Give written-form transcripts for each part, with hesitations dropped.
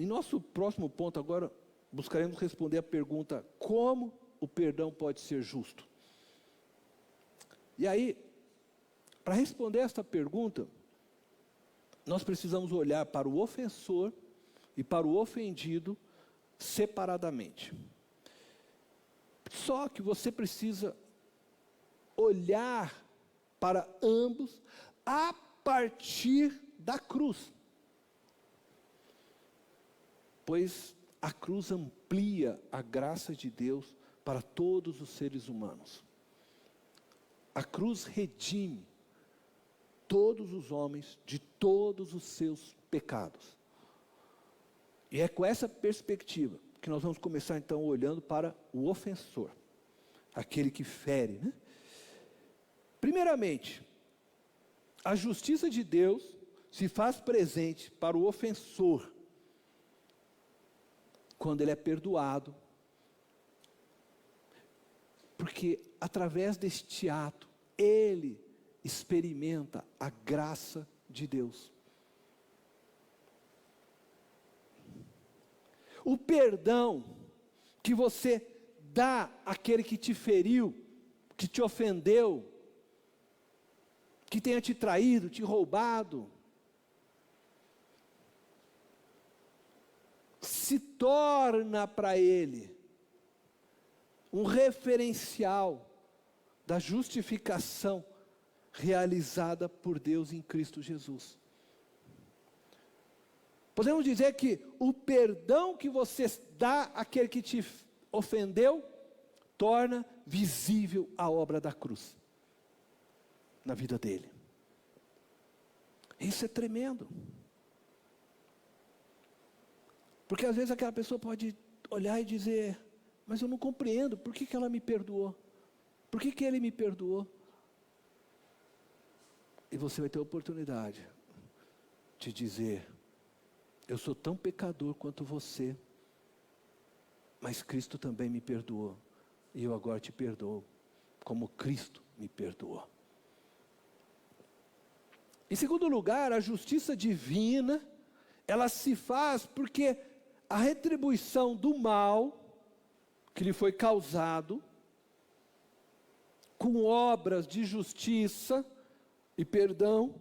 em nosso próximo ponto agora, buscaremos responder a pergunta: como o perdão pode ser justo? E aí, para responder esta pergunta, nós precisamos olhar para o ofensor e para o ofendido separadamente. Só que você precisa olhar para ambos a partir da cruz. Pois a cruz amplia a graça de Deus para todos os seres humanos. A cruz redime todos os homens de todos os seus pecados. E é com essa perspectiva que nós vamos começar então olhando para o ofensor, aquele que fere, né? Primeiramente, a justiça de Deus se faz presente para o ofensor quando ele é perdoado, porque através deste ato ele experimenta a graça de Deus. O perdão que você dá àquele que te feriu, que te ofendeu, que tenha te traído, te roubado, se torna para ele um referencial da justificação realizada por Deus em Cristo Jesus. Podemos dizer que o perdão que você dá àquele que te ofendeu, torna visível a obra da cruz na vida dele. Isso é tremendo. Porque às vezes aquela pessoa pode olhar e dizer: mas eu não compreendo, por que ela me perdoou? Por que ele me perdoou? E você vai ter a oportunidade de dizer: eu sou tão pecador quanto você, mas Cristo também me perdoou, e eu agora te perdoo, como Cristo me perdoou. Em segundo lugar, a justiça divina, ela se faz porque a retribuição do mal que lhe foi causado, com obras de justiça e perdão,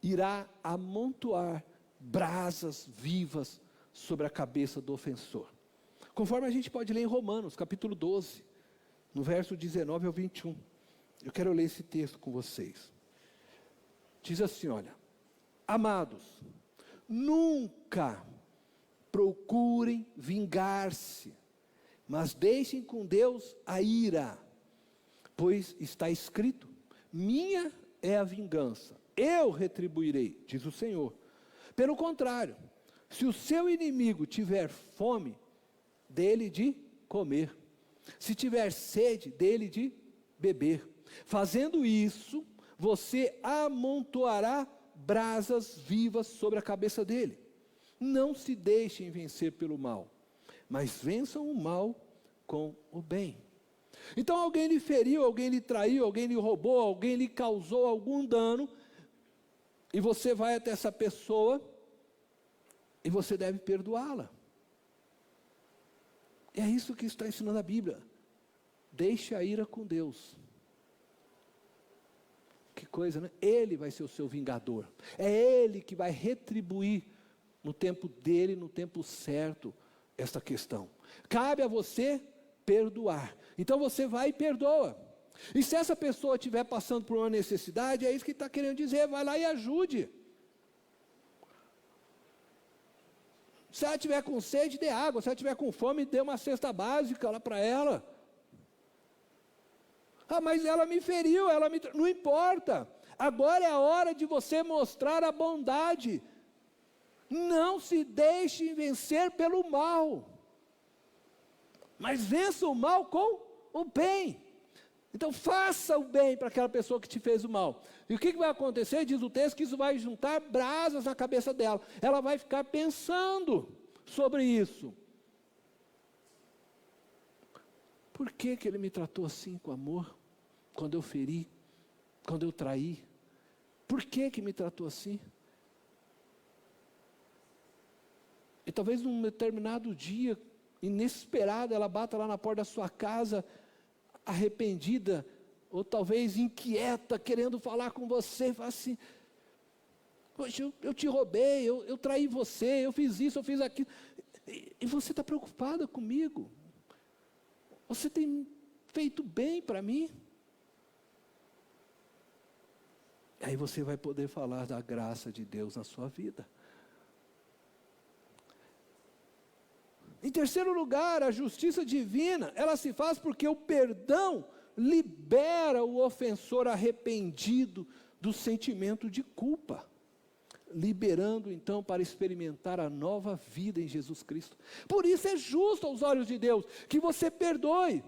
irá amontoar brasas vivas sobre a cabeça do ofensor. Conforme a gente pode ler em Romanos, capítulo 12, no verso 19 ao 21. Eu quero ler esse texto com vocês. Diz assim, olha: amados, nunca procurem vingar-se, mas deixem com Deus a ira, pois está escrito: minha é a vingança, eu retribuirei, diz o Senhor. Pelo contrário, se o seu inimigo tiver fome, dele de comer, se tiver sede, dele de beber. Fazendo isso, você amontoará brasas vivas sobre a cabeça dele. Não se deixem vencer pelo mal, mas vençam o mal com o bem. Então alguém lhe feriu, alguém lhe traiu, alguém lhe roubou, alguém lhe causou algum dano, e você vai até essa pessoa e você deve perdoá-la. É isso que está ensinando a Bíblia. Deixe a ira com Deus. Que coisa, né? Ele vai ser o seu vingador. É Ele que vai retribuir no tempo dele, no tempo certo, esta questão. Cabe a você perdoar. Então você vai e perdoa. E se essa pessoa estiver passando por uma necessidade, é isso que está querendo dizer: vai lá e ajude. Se ela estiver com sede, dê água. Se ela estiver com fome, dê uma cesta básica lá para ela. Ah, mas ela me feriu, não importa. Agora é a hora de você mostrar a bondade. Não se deixe vencer pelo mal, mas vença o mal com o bem. Então faça o bem para aquela pessoa que te fez o mal. E o que vai acontecer? Diz o texto que isso vai juntar brasas na cabeça dela. Ela vai ficar pensando sobre isso. Por que ele me tratou assim com amor? Quando eu feri, quando eu traí? Por que me tratou assim? E talvez num determinado dia, inesperado, ela bata lá na porta da sua casa, arrependida, ou talvez inquieta, querendo falar com você, e fala assim: poxa, eu te roubei, eu traí você, eu fiz isso, eu fiz aquilo, e você está preocupada comigo? Você tem feito bem para mim? Aí você vai poder falar da graça de Deus na sua vida. Em terceiro lugar, a justiça divina, ela se faz porque o perdão libera o ofensor arrependido do sentimento de culpa, liberando então para experimentar a nova vida em Jesus Cristo. Por isso é justo aos olhos de Deus que você perdoe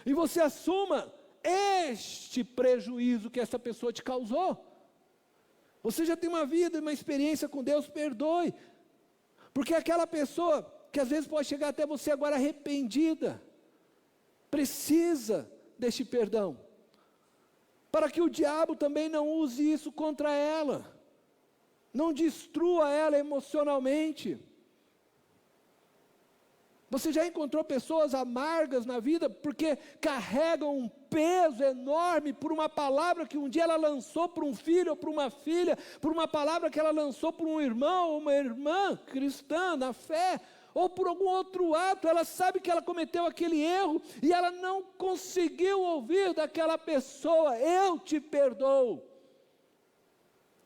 e você assuma este prejuízo que essa pessoa te causou. Você já tem uma vida, uma experiência com Deus, perdoe, porque aquela pessoa que às vezes pode chegar até você agora arrependida, precisa deste perdão, para que o diabo também não use isso contra ela, não destrua ela emocionalmente. Você já encontrou pessoas amargas na vida, porque carregam um peso enorme por uma palavra que um dia ela lançou para um filho ou para uma filha, por uma palavra que ela lançou para um irmão ou uma irmã cristã na fé, ou por algum outro ato. Ela sabe que ela cometeu aquele erro, e ela não conseguiu ouvir daquela pessoa: eu te perdoo.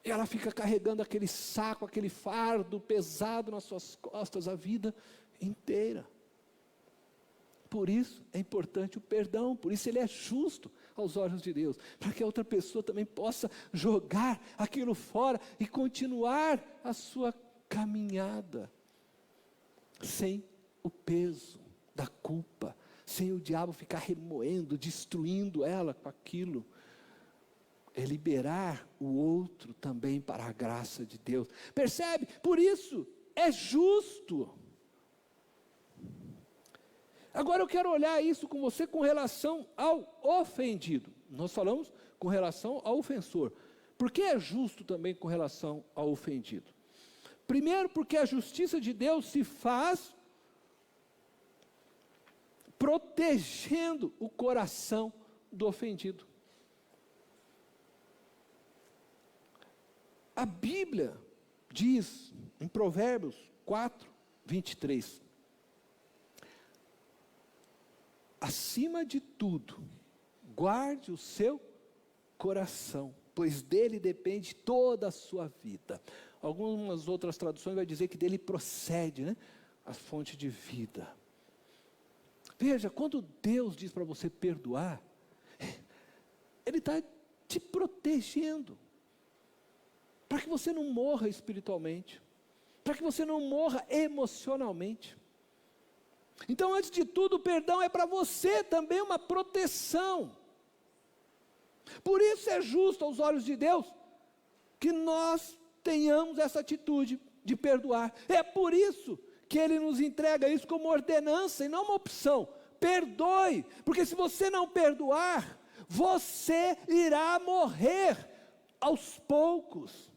E ela fica carregando aquele saco, aquele fardo pesado nas suas costas a vida inteira. Por isso é importante o perdão, por isso ele é justo aos olhos de Deus, para que a outra pessoa também possa jogar aquilo fora e continuar a sua caminhada, sem o peso da culpa, sem o diabo ficar remoendo, destruindo ela com aquilo. É liberar o outro também para a graça de Deus. Percebe? Por isso é justo. Agora eu quero olhar isso com você com relação ao ofendido. Nós falamos com relação ao ofensor. Por que é justo também com relação ao ofendido? Primeiro, porque a justiça de Deus se faz protegendo o coração do ofendido. A Bíblia diz em Provérbios 4, 23: acima de tudo, guarde o seu coração, pois dele depende toda a sua vida. Algumas outras traduções vai dizer que dele procede, né, a fonte de vida. Veja, quando Deus diz para você perdoar, Ele está te protegendo, para que você não morra espiritualmente, para que você não morra emocionalmente. Então, antes de tudo, o perdão é para você também uma proteção. Por isso é justo aos olhos de Deus que nós tenhamos essa atitude de perdoar. É por isso que Ele nos entrega isso como ordenança e não uma opção. Perdoe, porque se você não perdoar, você irá morrer aos poucos.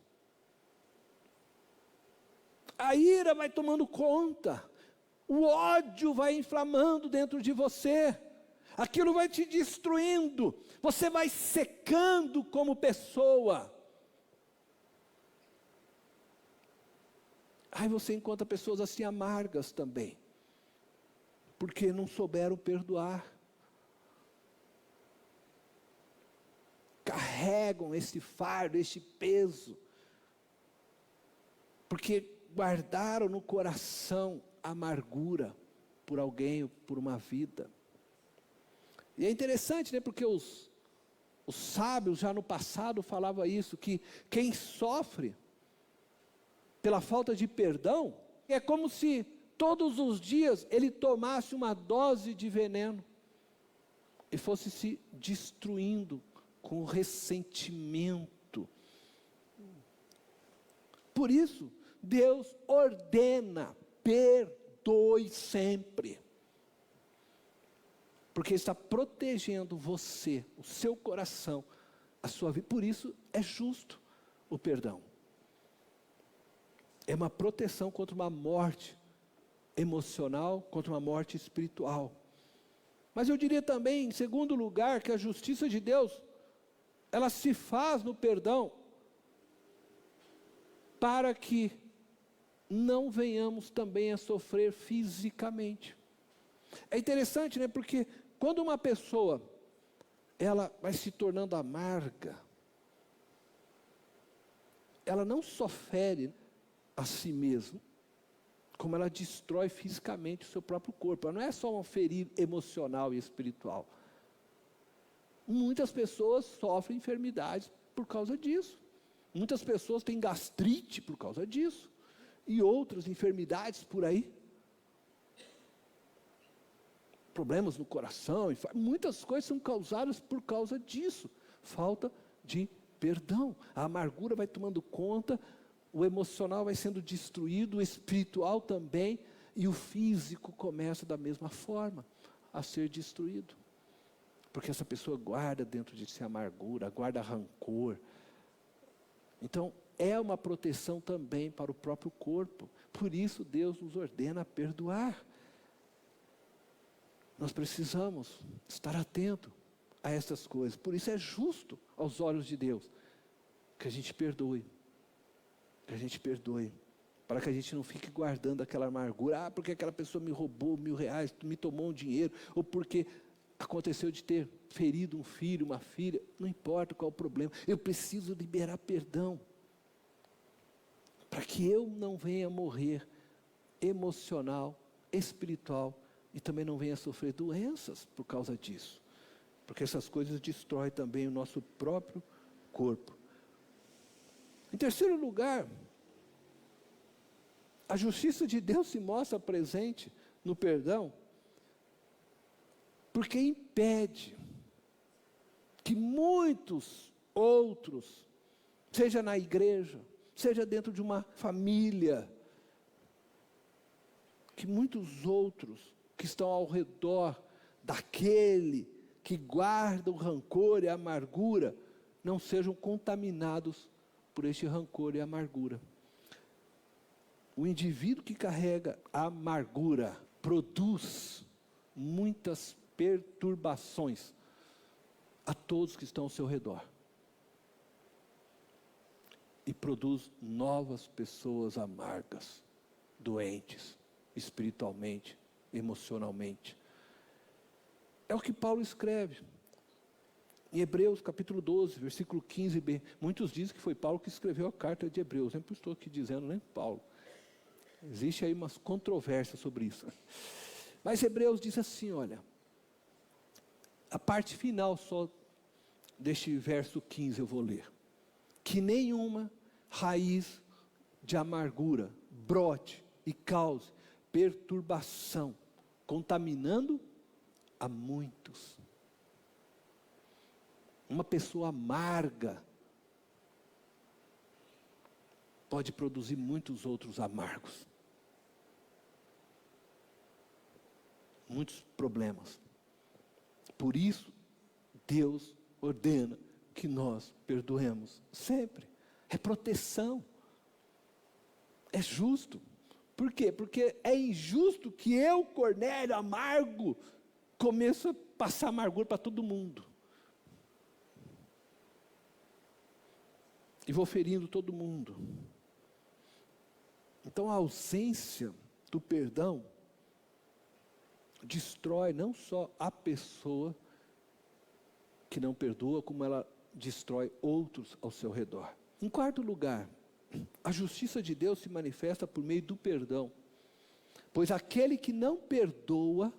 A ira vai tomando conta, o ódio vai inflamando dentro de você, aquilo vai te destruindo, você vai secando como pessoa. Aí você encontra pessoas assim amargas também, porque não souberam perdoar, carregam esse fardo, esse peso, porque guardaram no coração amargura por alguém, por uma vida. E é interessante, né, porque os sábios já no passado falavam isso, que quem sofre pela falta de perdão, é como se todos os dias ele tomasse uma dose de veneno e fosse se destruindo com ressentimento. Por isso, Deus ordena: perdoe sempre, porque está protegendo você, o seu coração, a sua vida. Por isso é justo o perdão. É uma proteção contra uma morte emocional, contra uma morte espiritual. Mas eu diria também, em segundo lugar, que a justiça de Deus, ela se faz no perdão, para que não venhamos também a sofrer fisicamente. É interessante, né? Porque quando uma pessoa, ela vai se tornando amarga, ela não só fere a si mesma, como ela destrói fisicamente o seu próprio corpo. Ela não é só um ferir emocional e espiritual. Muitas pessoas sofrem enfermidades por causa disso. Muitas pessoas têm gastrite por causa disso. E outras enfermidades por aí. Problemas no coração. Muitas coisas são causadas por causa disso. Falta de perdão. A amargura vai tomando conta. O emocional vai sendo destruído, o espiritual também, e o físico começa da mesma forma a ser destruído. Porque essa pessoa guarda dentro de si amargura, guarda rancor. Então, é uma proteção também para o próprio corpo. Por isso, Deus nos ordena a perdoar. Nós precisamos estar atento a essas coisas. Por isso é justo aos olhos de Deus que a gente perdoe. Que a gente perdoe, para que a gente não fique guardando aquela amargura, porque aquela pessoa me roubou R$1.000, me tomou um dinheiro, ou porque aconteceu de ter ferido um filho, uma filha, não importa qual o problema, eu preciso liberar perdão, para que eu não venha morrer emocional, espiritual, e também não venha sofrer doenças por causa disso, porque essas coisas destroem também o nosso próprio corpo. Em terceiro lugar, a justiça de Deus se mostra presente no perdão, porque impede que muitos outros, seja na igreja, seja dentro de uma família, que muitos outros que estão ao redor daquele que guarda o rancor e a amargura, não sejam contaminados por este rancor e amargura. O indivíduo que carrega a amargura produz muitas perturbações a todos que estão ao seu redor. E produz novas pessoas amargas, doentes, espiritualmente, emocionalmente. É o que Paulo escreve. Em Hebreus capítulo 12, versículo 15b, muitos dizem que foi Paulo que escreveu a carta de Hebreus, sempre estou aqui dizendo, nem Paulo. Existe aí umas controvérsias sobre isso. Mas Hebreus diz assim, olha, a parte final só deste verso 15 eu vou ler. Que nenhuma raiz de amargura brote e cause perturbação, contaminando a muitos. Uma pessoa amarga pode produzir muitos outros amargos. Muitos problemas. Por isso, Deus ordena que nós perdoemos sempre. É proteção. É justo. Por quê? Porque é injusto que eu, Cornélio, amargo, começo a passar amargura para todo mundo. E vou ferindo todo mundo. Então a ausência do perdão destrói não só a pessoa que não perdoa, como ela destrói outros ao seu redor. Em quarto lugar, a justiça de Deus se manifesta por meio do perdão. Pois aquele que não perdoa,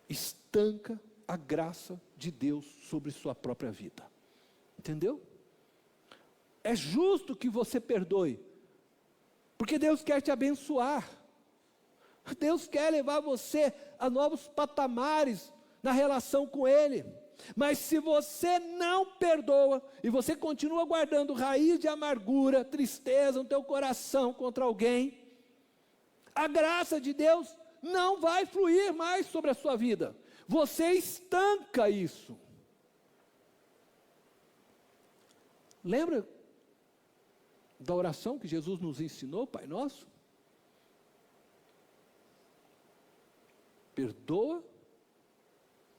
estanca a graça de Deus sobre sua própria vida. Entendeu? É justo que você perdoe, porque Deus quer te abençoar. Deus quer levar você a novos patamares na relação com Ele. Mas se você não perdoa, e você continua guardando raiz de amargura, tristeza no teu coração contra alguém, a graça de Deus não vai fluir mais sobre a sua vida. Você estanca isso. Lembra da oração que Jesus nos ensinou, Pai Nosso? perdoa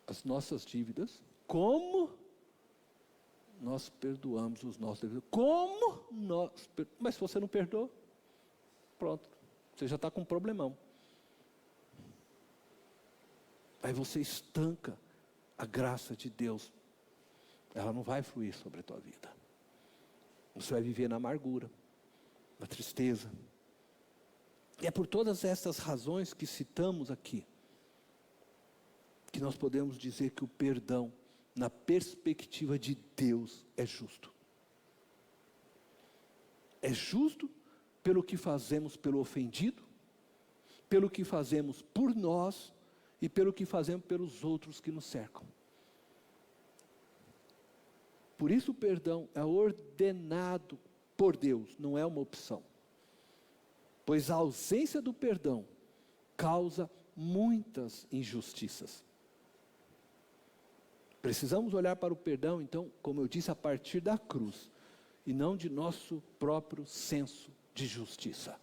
as nossas dívidas, como nós perdoamos os nossos devedores. Mas se você não perdoa, pronto, você já está com um problemão. Aí você estanca a graça de Deus. Ela não vai fluir sobre a tua vida. Você vai viver na amargura, na tristeza. E é por todas essas razões que citamos aqui, que nós podemos dizer que o perdão, na perspectiva de Deus, é justo. É justo pelo que fazemos pelo ofendido, pelo que fazemos por nós e pelo que fazemos pelos outros que nos cercam. Por isso o perdão é ordenado por Deus, não é uma opção. Pois a ausência do perdão causa muitas injustiças. Precisamos olhar para o perdão, então, como eu disse, a partir da cruz, e não de nosso próprio senso de justiça.